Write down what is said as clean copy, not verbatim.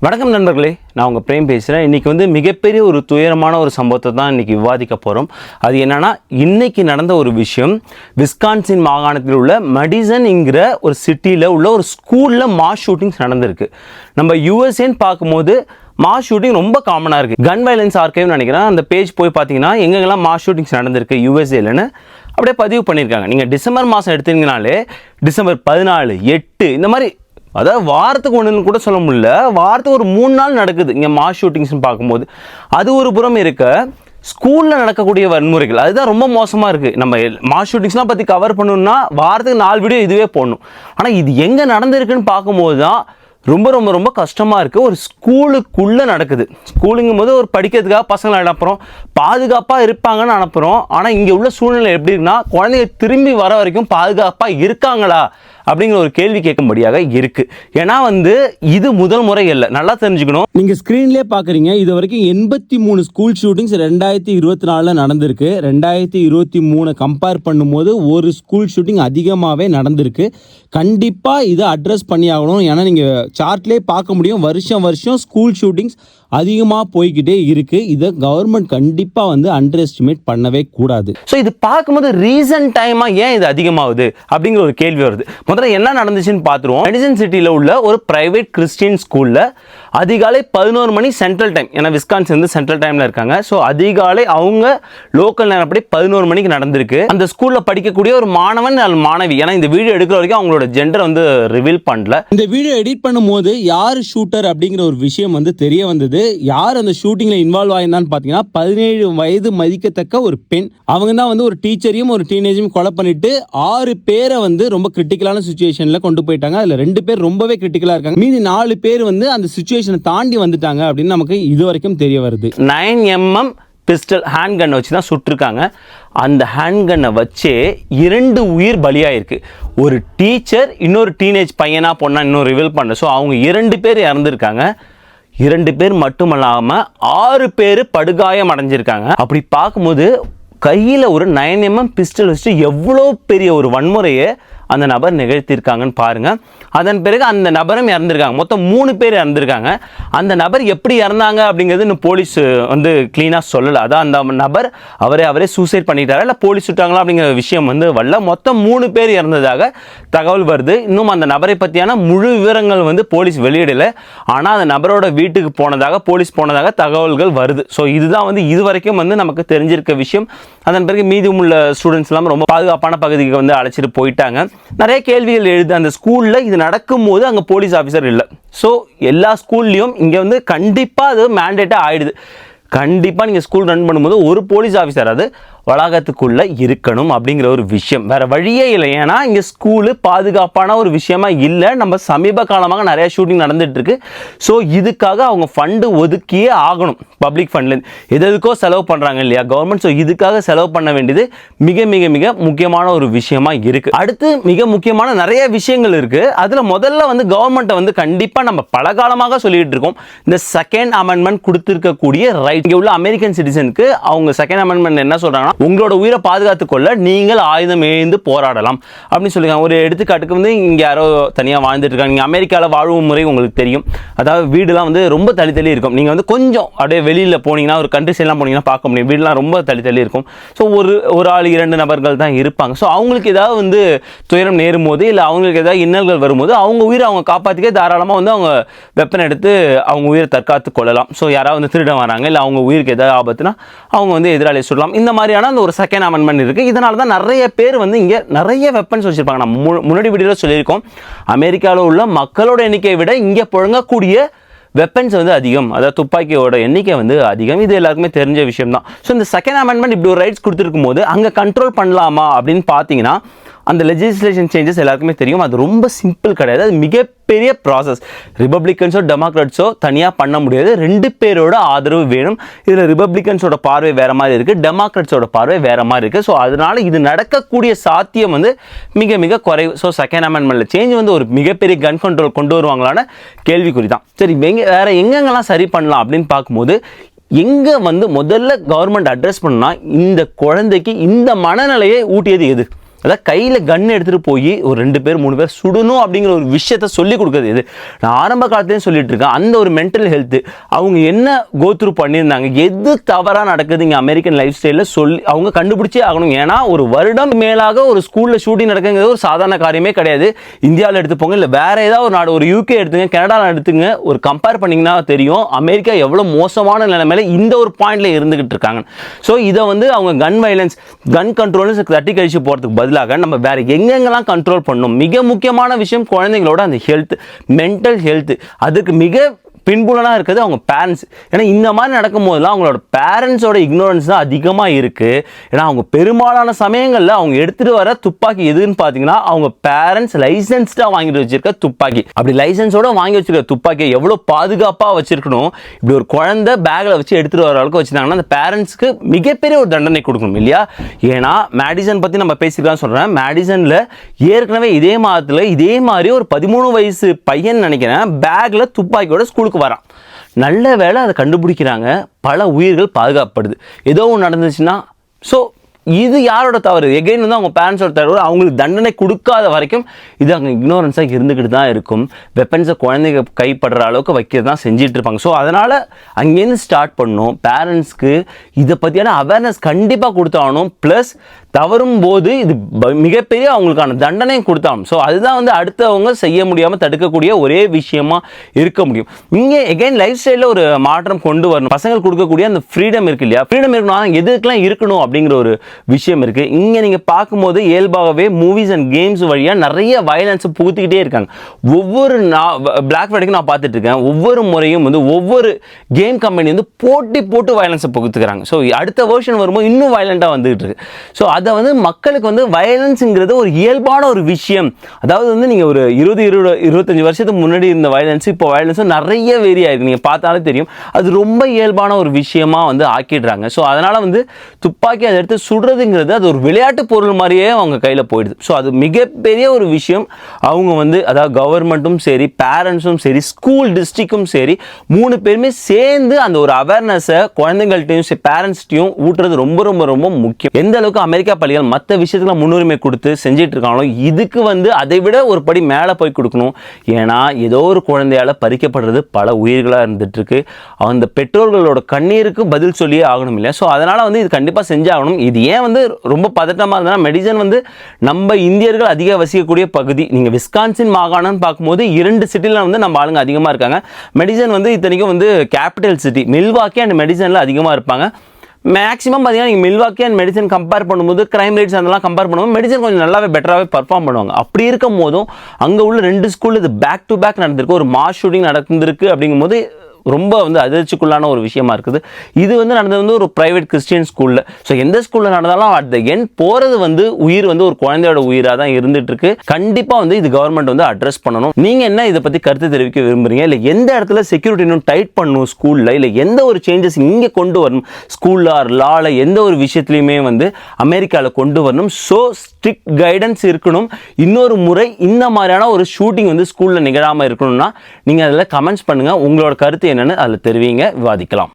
வணக்கம் நண்பர்களே, நான் உங்கள் பிரேம் பேசுகிறேன். இன்றைக்கி மிகப்பெரிய ஒரு துயரமான ஒரு சம்பவத்தை தான் இன்றைக்கி விவாதிக்க போகிறோம். அது என்னென்னா, இன்றைக்கி நடந்த ஒரு விஷயம், விஸ்கான்சின் மாகாணத்தில் உள்ள மடிசன்ங்கிற ஒரு சிட்டியில் உள்ள ஒரு ஸ்கூலில் மாஸ் ஷூட்டிங்ஸ் நடந்திருக்கு. நம்ம யூஎஸ்ஏன்னு பார்க்கும்போது மாஸ் ஷூட்டிங் ரொம்ப காமனாக இருக்குது. கன் வயலன்ஸ் ஆர்கைவ்னு நினைக்கிறேன், அந்த பேஜ் போய் பார்த்தீங்கன்னா எங்கெங்கெல்லாம் மாஸ் ஷூட்டிங்ஸ் நடந்திருக்கு யூஎஸ்ஏலன்னு அப்படியே பதிவு பண்ணியிருக்காங்க. நீங்கள் டிசம்பர் மாதம் எடுத்தீங்கனாலே டிசம்பர் 14, 8 இந்த மாதிரி, அதாவது வாரத்துக்கு ஒன்றுன்னு கூட சொல்ல முடியல, வாரத்துக்கு ஒரு 3 நாள் நடக்குது இங்கே மாஸ் ஷூட்டிங்ஸ்னு பார்க்கும்போது. அது ஒரு புறம் இருக்க, ஸ்கூலில் நடக்கக்கூடிய வன்முறைகள் அதுதான் ரொம்ப மோசமாக இருக்குது. நம்ம மாஸ் ஷூட்டிங்ஸ்லாம் பற்றி கவர் பண்ணணும்னா வாரத்துக்கு 4 வீடியோ இதுவே போடணும். ஆனால் இது எங்கே நடந்திருக்குன்னு பார்க்கும்போது தான் ரொம்ப ரொம்ப ரொம்ப கஷ்டமாக இருக்குது. ஒரு ஸ்கூலுக்குள்ளே நடக்குது. ஸ்கூலுங்கும் போது ஒரு படிக்கிறதுக்காக பசங்களை அனுப்புகிறோம், பாதுகாப்பாக இருப்பாங்கன்னு அனுப்புகிறோம். ஆனால் இங்கே உள்ள சூழ்நிலை எப்படி இருக்குன்னா, குழந்தைங்க திரும்பி வர வரைக்கும் பாதுகாப்பாக இருக்காங்களா அப்படிங்கிற ஒரு கேள்வி கேட்கும்படியாக இருக்குது. ஏன்னா இது முதல் முறை இல்லை, நல்லா தெரிஞ்சுக்கணும். நீங்கள் ஸ்க்ரீன்லேயே பார்க்குறீங்க, இது வரைக்கும் 83 ஸ்கூல் ஷூட்டிங்ஸ் 2024 நடந்திருக்கு. 2023 கம்பேர் பண்ணும்போது ஒரு ஸ்கூல் ஷூட்டிங் அதிகமாகவே நடந்திருக்கு. கண்டிப்பாக இதை அட்ரஸ் பண்ணி ஆகணும். ஏன்னா நீங்கள் சார்ட்லேயே பார்க்க முடியும், வருஷம் வருஷம் ஸ்கூல் ஷூட்டிங்ஸ் அதிகமாக போய்கிட்டே இருக்குது. இதை கவர்மெண்ட் கண்டிப்பாக அண்டர் எஸ்டிமேட் பண்ணவே கூடாது. ஸோ இது பார்க்கும்போது ரீசன்ட் டைமாக ஏன் இது அதிகமாகுது அப்படிங்கிற ஒரு கேள்வி வருது. முதல்ல என்ன நடந்துச்சுன்னு பார்த்துருவோம். மெடிசன் சிட்டியில் உள்ள ஒரு பிரைவேட் கிறிஸ்டியன் ஸ்கூலில் அதிகாலை 11 மணி சென்ட்ரல் டைம், ஏன்னா விஸ்கான்சின் சென்ட்ரல் டைமில் இருக்காங்க. ஸோ அதிகாலை அவங்க லோக்கல் நேரப்படி 11 மணிக்கு நடந்திருக்கு. அந்த ஸ்கூலில் படிக்கக்கூடிய ஒரு மாணவன் மாணவி, ஏன்னா இந்த வீடியோ எடுக்கிற வரைக்கும் அவங்களோட ஜெண்டர் ரிவீல் பண்ணல. இந்த வீடியோ எடிட் பண்ணும்போது யார் ஷூட்டர் அப்படிங்கிற ஒரு விஷயம் தெரிய வந்தது. யார் அந்த ஷூட்டிங்ல இன்வால்வ் ஆயிருந்தான்னு பார்த்தீங்கன்னா 17 வயது மதிக்கத்தக்க ஒரு பெண். அவங்க தான் ஒரு டீச்சரையும் ஒரு டீனேஜையும் கொலை பண்ணிட்டு 6 பேரை ரொம்ப கிரிட்டிக்கலான சுச்சுவேஷன்ல கொண்டு போயிட்டாங்க. அதுல 2 பேர் ரொம்பவே கிரிட்டிக்கலா இருக்காங்க. மீதி 4 பேர் அந்த சுச்சுவேஷனை தாண்டி வந்துட்டாங்க அப்படின்னு நமக்கு இது வரைக்கும் தெரிய வருது. 9mm பிஸ்டல் ஹேண்ட் கன்னை வச்சு தான் சுட்டிருக்காங்க. அந்த ஹேண்ட் கன்னை வச்சே 2 உயிர் பலியாயிருக்கு. ஒரு டீச்சர், இன்னொரு டீனேஜ் பையனா பொண்ணா இன்னும் ரிவீல் பண்ண. ஸோ அவங்க 2 பேர் இறந்துருக்காங்க. 2 பேர் மட்டுமல்லாமல் 6 பேர் படுகாயம் அடைஞ்சிருக்காங்க. அப்படி பார்க்கும்போது கையில் ஒரு 9mm பிஸ்டல் வச்சுட்டு எவ்வளோ பெரிய ஒரு வன்முறையை அந்த நபர் நிகழ்த்தியிருக்காங்கன்னு பாருங்கள். அதன் பிறகு அந்த நபரும் இறந்துருக்காங்க. மொத்தம் 3 பேர் இறந்துருக்காங்க. அந்த நபர் எப்படி இறந்தாங்க அப்படிங்கிறது இன்னும் போலீஸ் க்ளீனாக சொல்லலை. அதான் அந்த நபர் அவரே சூசைட் பண்ணிட்டாரா இல்லை போலீஸ் சுட்டாங்களா அப்படிங்கிற விஷயம் வரல. மொத்தம் 3 பேர் இறந்ததாக தகவல் வருது. இன்னும் அந்த நபரை பற்றியான முழு விவரங்கள் போலீஸ் வெளியிடலை. ஆனால் அந்த நபரோட வீட்டுக்கு போலீஸ் போனதாக தகவல்கள் வருது. ஸோ இதுதான் இது வரைக்கும் நமக்கு தெரிஞ்சிருக்க விஷயம். அதன் பிறகு மீதம் உள்ள ஸ்டூடெண்ட்ஸ் எல்லாம் ரொம்ப பாதுகாப்பான பகுதிக்கு அழைச்சிட்டு போயிட்டாங்க. நிறைய கேள்விகள் எழுது. அந்த ஸ்கூலில் இது நடக்கும்போது அங்கே போலீஸ் ஆஃபீஸர் இல்லை. ஸோ எல்லா ஸ்கூல்லையும் இங்கே கண்டிப்பாக அது மேண்டேட்டாக ஆகிடுது. கண்டிப்பாக நீங்கள் ஸ்கூல் ரன் பண்ணும்போது ஒரு போலீஸ் ஆஃபீஸர் அது வளாகத்துக்குள்ளே இருக்கணும் அப்படிங்கிற ஒரு விஷயம். வேறு வழியே இல்லை. ஏன்னா இங்கே ஸ்கூலு பாதுகாப்பான ஒரு விஷயமா இல்லை. நம்ம சமீப காலமாக நிறைய ஷூட்டிங் நடந்துகிட்ருக்கு. ஸோ இதுக்காக அவங்க ஃபண்டு ஒதுக்கியே ஆகணும். பப்ளிக் ஃபண்ட்லேருந்து எதுக்கோ செலவு பண்ணுறாங்க இல்லையா கவர்மெண்ட். ஸோ இதுக்காக செலவு பண்ண வேண்டியது மிக மிக மிக முக்கியமான ஒரு விஷயமா இருக்குது. அடுத்து மிக முக்கியமான நிறைய விஷயங்கள் இருக்குது. அதில் முதல்ல கவர்மெண்ட்டை கண்டிப்பாக நம்ம பல காலமாக சொல்லிகிட்டு இருக்கோம். இந்த செகண்ட் அமெண்ட்மெண்ட் கொடுத்துருக்கக்கூடிய ரைட், இங்கே உள்ள அமெரிக்கன் சிட்டிசனுக்கு அவங்க செகண்ட் அமெண்ட்மெண்ட் என்ன சொல்கிறாங்கன்னா, உங்களோட உயிரை பாதுகாத்துக் கொள்ள நீங்கள் ஆயுதம் எழுந்து போராடலாம் அப்படின்னு சொல்லியிருக்காங்க. ஒரு எடுத்துக்காட்டுக்கு இங்கே யாரோ தனியாக வாழ்ந்துட்டு இருக்காங்க. நீங்கள் அமெரிக்காவில் வாழும் முறை உங்களுக்கு தெரியும். அதாவது வீடுலாம் ரொம்ப தள்ளி தள்ளி இருக்கும். நீங்கள் கொஞ்சம் அப்படியே வெளியில் போனீங்கன்னா, ஒரு கண்ட்ரி சைட்லாம் போனீங்கன்னா பார்க்க முடியும், வீடுலாம் ரொம்ப தள்ளி தள்ளி இருக்கும். ஸோ ஒரு ஆள் 2 நபர்கள் தான் இருப்பாங்க. ஸோ அவங்களுக்கு ஏதாவது துயரம் நேரும் போது இல்லை அவங்களுக்கு ஏதாவது இன்னல்கள் வரும்போது அவங்க உயிரை அவங்க காப்பாற்றிக்க தாராளமாக அவங்க வெப்பன் எடுத்து அவங்க உயிரை தற்காத்து கொள்ளலாம். ஸோ யாராவது திருட வராங்க இல்லை அவங்க உயிருக்கு ஏதாவது ஆபத்துனா அவங்க எதிராளி சொல்லலாம். இந்த மாதிரியான ஒரு செகண்ட் அமெண்ட்மெண்ட் இருக்கு. இதனால தான் நிறைய பேர் இங்கே நிறைய வெப்பன்ஸ் வச்சிருப்பாங்க. நம்ம முன்னாடி வீடியோவில் சொல்லியிருக்கோம், அமெரிக்காவில் உள்ள மக்களோட எண்ணிக்கையை விட இங்கே புழங்கக்கூடிய வெப்பன்ஸ் அதிகம். அதாவது துப்பாக்கியோட எண்ணிக்கை அதிகம். இது எல்லாருக்குமே தெரிஞ்ச விஷயம் தான். ஸோ இந்த செகண்ட் அமெண்ட்மெண்ட் இப்படி ஒரு ரைட்ஸ் கொடுத்துருக்கும் போது அங்கே கண்ட்ரோல் பண்ணலாமா அப்படின்னு பார்த்தீங்கன்னா, அந்த லெஜிஸ்லேஷன் சேஞ்சஸ் எல்லாருக்குமே தெரியும். அது ரொம்ப சிம்பிள் கிடையாது. அது மிகப்பெரிய ப்ராசஸ். ரிபப்ளிகன்ஸோ டெமோக்ராட்ஸோ தனியாக பண்ண முடியாது. 2 பேரோட ஆதரவு வேணும். இதில் ரிபப்ளிகன்ஸோட பார்வை வேறு மாதிரி இருக்குது, டெமோக்ராட்ஸோட பார்வை வேறு மாதிரி இருக்குது. ஸோ அதனால் இது நடக்கக்கூடிய சாத்தியம் மிக மிக குறைவு. ஸோ செகண்ட் அமெண்ட்மெண்ட்டில் சேஞ்ச் ஒரு மிகப்பெரிய கன் கண்ட்ரோல் கொண்டு வருவாங்களான கேள்விக்குறி தான். சரி, வேறு எங்கெங்கெல்லாம் சரி பண்ணலாம் அப்படின்னு பார்க்கும்போது, எங்கே முதல்ல கவர்மெண்ட் அட்ரஸ் பண்ணால் இந்த குழந்தைக்கு இந்த மனநிலையை ஊட்டியது எது? அதாவது கையில் கன் எடுத்துகிட்டு போய் ஒரு 2 பேர் 3 பேர் சுடணும் அப்படிங்கிற ஒரு விஷயத்த சொல்லி கொடுக்குறது இது. நான் ஆரம்ப காலத்துலேயும் சொல்லிட்டு இருக்கேன், அந்த ஒரு மென்டல் ஹெல்த்து அவங்க என்ன கோத்ரூ பண்ணியிருந்தாங்க, எது தவறாக நடக்குது இங்கே அமெரிக்கன் லைஃப் ஸ்டைலில் சொல்லி அவங்க கண்டுபிடிச்சே ஆகணும். ஏன்னா ஒரு வருடம் மேலாக ஒரு ஸ்கூலில் ஷூட்டிங் நடக்குங்கிறது ஒரு சாதாரண காரியமே கிடையாது. இந்தியாவில் எடுத்துப்போங்க, இல்லை வேற ஏதாவது ஒரு நாடு, ஒரு யூகே எடுத்துங்க, கனடாவில் எடுத்துங்க, ஒரு கம்பேர் பண்ணிங்கன்னா தெரியும் அமெரிக்கா எவ்வளோ மோசமான நிலைமையில இந்த ஒரு பாயிண்ட்ல இருந்துகிட்டு இருக்காங்க. ஸோ இதை வந்து அவங்க கன் வைலன்ஸ், கன் கண்ட்ரோல்ஸ் தட்டி கழிச்சு போகிறதுக்கு பதிலாக நம்ம வேற எங்கெங்கெல்லாம் கண்ட்ரோல் பண்ணணும். மிக முக்கியமான விஷயம் குழந்தைங்களோட அந்த ஹெல்த், மென்டல் ஹெல்த். அதுக்கு மிக பின்புலனாக இருக்குது அவங்க பேரண்ட்ஸ். ஏன்னா இந்த மாதிரி நடக்கும் போதெல்லாம் அவங்களோட பேரண்ட்ஸோட இக்னோரன்ஸ் தான் அதிகமாக இருக்குது. ஏன்னா அவங்க பெரும்பாலான சமயங்களில் அவங்க எடுத்துகிட்டு வர துப்பாக்கி எதுன்னு பார்த்தீங்கன்னா அவங்க பேரண்ட்ஸ் லைசன்ஸ்டாக வாங்கிட்டு வச்சிருக்க துப்பாக்கி. அப்படி லைசன்ஸோட வாங்கி வச்சிருக்க துப்பாக்கியை எவ்வளோ பாதுகாப்பாக வச்சிருக்கணும். இப்படி ஒரு குழந்தை பேக்கில் வச்சு எடுத்துகிட்டு வர அளவுக்கு வச்சுருந்தாங்கன்னா அந்த பேரண்ட்ஸ்க்கு மிகப்பெரிய ஒரு தண்டனை கொடுக்கணும் இல்லையா? ஏன்னா மேடிசன் பற்றி நம்ம பேசிக்கலாம் சொல்கிறேன். மேடிசனில் ஏற்கனவே இதே மாதத்தில் இதே மாதிரி ஒரு 13 வயசு பையன் நினைக்கிறேன் பேக்கில் துப்பாக்கியோட ஸ்கூலுக்கு வரான். நல்ல வேளை அதை கண்டுபிடிக்கிறாங்க, பல உயிர்கள் பாதுகாப்படுது. ஏதோ ஒன்று நடந்துச்சுன்னா ஸோ இது யாரோட தவறு? எகைன் வந்து அவங்க பேரண்ட்ஸோட தவறு. அவங்களுக்கு தண்டனை கொடுக்காத வரைக்கும் இது அங்கே இக்னோரன்ஸாக இருந்துக்கிட்டு தான் இருக்கும். வெப்பன்ஸை குழந்தைங்க கைப்படுற அளவுக்கு வைக்கிறது தான் செஞ்சுட்டு இருப்பாங்க. ஸோ அதனால் அங்கேருந்து ஸ்டார்ட் பண்ணணும். பேரண்ட்ஸ்க்கு இதை பற்றியான அவேர்னஸ் கண்டிப்பாக கொடுத்தாகணும். ப்ளஸ் தவறும் போது இது மிகப்பெரிய அவங்களுக்கான தண்டனை கொடுத்தாகணும். ஸோ அதுதான் வந்து அடுத்தவங்க செய்ய முடியாமல் தடுக்கக்கூடிய ஒரே விஷயமா இருக்க முடியும். இங்கே எகைன் லைஃப் ஸ்டைலில் ஒரு மாற்றம் கொண்டு வரணும். பசங்களுக்கு கொடுக்கக்கூடிய அந்த ஃப்ரீடம் இருக்கு இல்லையா? ஃப்ரீடம் இருக்கணும், எதுக்கெல்லாம் இருக்கணும் அப்படிங்கிற ஒரு விஷயம் இருக்கு. இங்கே நீங்கள் பார்க்கும்போது இயல்பாகவே மூவிஸ் அண்ட் கேம்ஸ் வழியாக நிறைய வயலன்ஸை புகுத்திக்கிட்டே இருக்காங்க. ஒவ்வொரு பிளாக் ஃப்ரைடேக்கு நான் பார்த்துட்டு இருக்கேன். ஒவ்வொரு முறையும் வந்து ஒவ்வொரு கேம் கம்பெனி வந்து போட்டு வயலன்ஸை புகுத்துக்கிறாங்க. ஸோ அடுத்த வேர்ஷன் வரும்போது இன்னும் வயலண்ட்டாக வந்துகிட்டு இருக்கு. ஸோ அதை வந்து மக்களுக்கு வந்து வயலன்ஸுங்கிறது ஒரு இயல்பான ஒரு விஷயம். அதாவது வந்து நீங்கள் ஒரு 20-25 வருஷத்துக்கு முன்னாடி இருந்த வயலன்ஸ் இப்போ வயலன்ஸும் நிறைய வேரி ஆயிருக்கு. நீங்கள் பார்த்தாலே தெரியும். அது ரொம்ப இயல்பான ஒரு விஷயமா வந்து ஆக்கிடுறாங்க. ஸோ அதனால் வந்து துப்பாக்கி அதை எடுத்து சுடுறதுங்கிறது அது ஒரு விளையாட்டு பொருள் மாதிரியே அவங்க கையில் போயிடுது. ஸோ அது மிகப்பெரிய ஒரு விஷயம். அவங்க வந்து அதாவது கவர்மெண்ட்டும் சரி, பேரண்ட்ஸும் சரி, ஸ்கூல் டிஸ்ட்ரிக்டும் சரி, 3 பேருமே சேர்ந்து அந்த ஒரு அவேர்னஸை குழந்தைங்கள்ட்டையும் பேரண்ட்ஸ்ட்டையும் ஊட்டுறது ரொம்ப ரொம்ப ரொம்ப முக்கியம். எந்த அளவுக்கு அமெரிக்கா பள்ளிகள் மற்ற விஷயத்துக்கு முன்னுரிமை கொடுத்து செஞ்சுட்டு இருக்காங்களோ இதுக்கு வந்து அதை விட ஒரு படி மேலே போய் கொடுக்கணும். ஏன்னா ஏதோ ஒரு குழந்தையால் பறிக்கப்படுறது பல உயிர்களாக இருந்துட்டு இருக்கு. அந்த பெற்றோர்களோட கண்ணீருக்கு பதில் சொல்லியே ஆகணும் இல்லையா? ஸோ அதனால் வந்து இது கண்டிப்பாக செஞ்சாகணும். இது ஏன் வந்து ரொம்ப பதட்டமாக இருந்ததுன்னா மெடிசன் வந்து நம்ம இந்தியர்கள் அதிக வசிக்கக்கூடிய பகுதி. நீங்கள் விஸ்கான்சின் மாகாணம்னு பார்க்கும்போது 2 சிட்டியில் வந்து நம்ம ஆளுங்க அதிகமாக இருக்காங்க. மெடிசன் வந்து இத்தனைக்கும் வந்து கேபிட்டல் சிட்டி மில்வாக்கி அண்ட் மெடிசனில் அதிகமாக இருப்பாங்க. மேக்ஸிமம் பார்த்தீங்கன்னா நீங்கள் மில்வாக்கி அண்ட் மெடிசன் கம்பேர் பண்ணும்போது கிரைம் ரேட்ஸ் அதெல்லாம் கம்பேர் பண்ணும்போது மெடிசன் கொஞ்சம் நல்லாவே பெட்டராகவே பர்ஃபார்ம் பண்ணுவாங்க. அப்படி இருக்கும் போதும் அங்கே உள்ள 2 ஸ்கூல் இது பேக் டு பேக் நடந்திருக்கு. ஒரு மாஸ் ஷூட்டிங் நடந்திருக்கு. அப்படிங்கும்போது ரொம்ப வந்து அதிர்ச்சிக்குள்ளான ஒரு விஷயமா இருக்குது. இது வந்து நடந்தது வந்து ஒரு பிரைவேட் கிறிஸ்டியன் ஸ்கூலில். ஸோ எந்த ஸ்கூலில் நடந்தாலும் அட் த எண்ட் போகிறது வந்து உயிர் வந்து ஒரு குழந்தையோட உயிராக தான் இருந்துட்டு இருக்கு. கண்டிப்பாக வந்து இது கவர்மெண்ட் வந்து அட்ரஸ் பண்ணணும். நீங்கள் என்ன இதை பற்றி கருத்து தெரிவிக்க விரும்புறீங்க? இல்லை எந்த இடத்துல செக்யூரிட்டி இன்னும் டைட் பண்ணணும் ஸ்கூலில், இல்லை எந்த ஒரு சேஞ்சஸ் இங்கே கொண்டு வரணும் ஸ்கூலில் ஆர் லாவில் எந்த ஒரு விஷயத்துலையுமே வந்து அமெரிக்காவில் கொண்டு வரணும். ஸோ ஸ்ட்ரிக்ட் கைடன்ஸ் இருக்கணும். இன்னொரு முறை இந்த மாதிரியான ஒரு ஷூட்டிங் வந்து ஸ்கூலில் நிகழாமல் இருக்கணும்னா நீங்கள் அதில் கமெண்ட்ஸ் பண்ணுங்கள். உங்களோட கருத்து என்னன்னு அதில் தெரிவிங்க, விவாதிக்கலாம்.